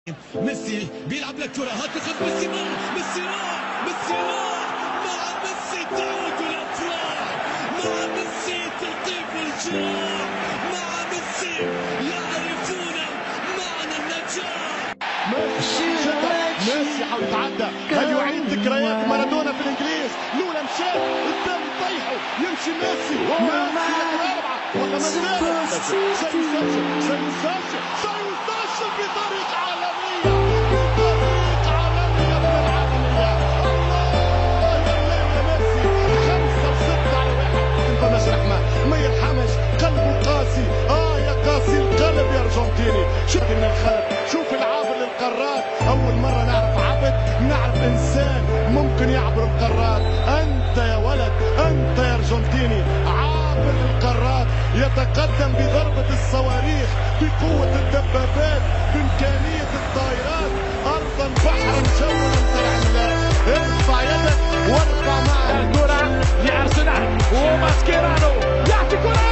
ميسي بيلعب لك كرة هات خذ ميسي ميسي راح مع ميسي تعود الأفراح مع ميسي تطيب الجراح مع ميسي يعرفون معنى النجاح. ميسي يحاول يتعدى هل يعيد ذكريات مارادونا في الانجليز لولا مشات قدام يطيحوا يمشي ميسي الرابعه ولا سيسجل بطريقه عالميه من العالميه. الله يا ميسي 5-6 على 1 انت مش رحمه ما يرحمش قلبه قاسي يا قاسي القلب يا ارجنتيني. شوف من الخلف شوف العابر للقارات اول مره نعرف عبد نعرف انسان ممكن يعبر القارات. انت يا ولد انت يا ارجنتيني عابر للقارات يتقدم بضربه الصواريخ بقوه الدبابات بامكانيه الطائرات ارضا بحرا جوا انت يا عملاق. ارفع يدك وارفع معك. الكره لارسنال وماسكيرانو يعطي كره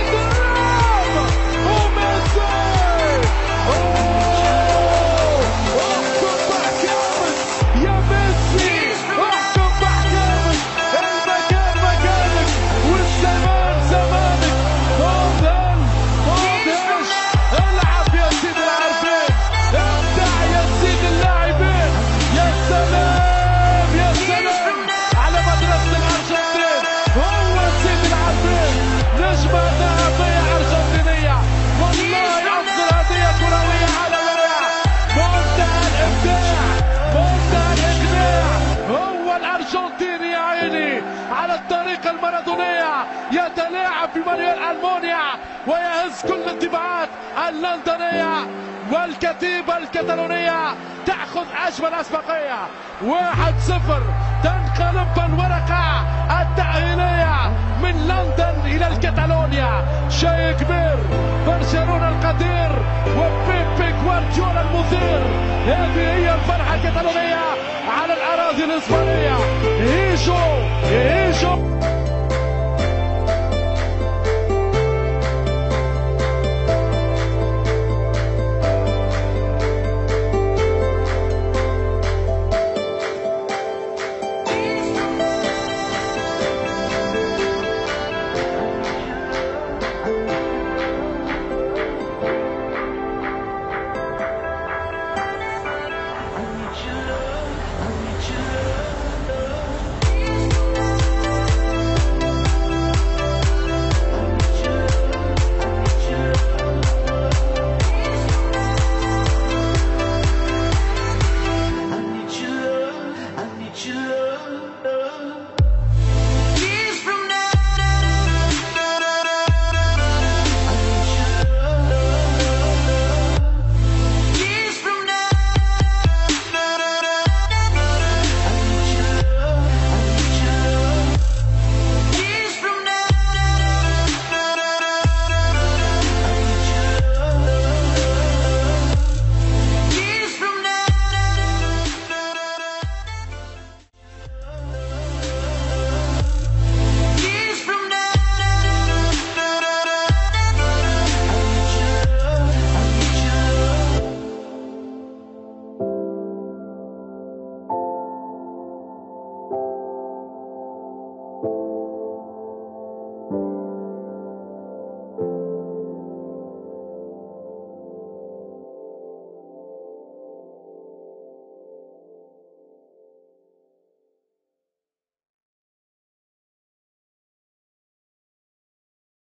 على الطريقة المارادونية يتلاعب بمانويل ألمونيا ويهز كل الانطباعات اللندنية والكتيبة الكتالونية تأخذ أجمل أسبقية 1-0 تنقلب الورقة التأهيلية من لندن إلى الكتالونيا. شيء كبير برشلونة القدير وبيبي جوارديولا المثير. هذه هي الفرحة الكتالونية على الأراضي الإسبانية. هيجو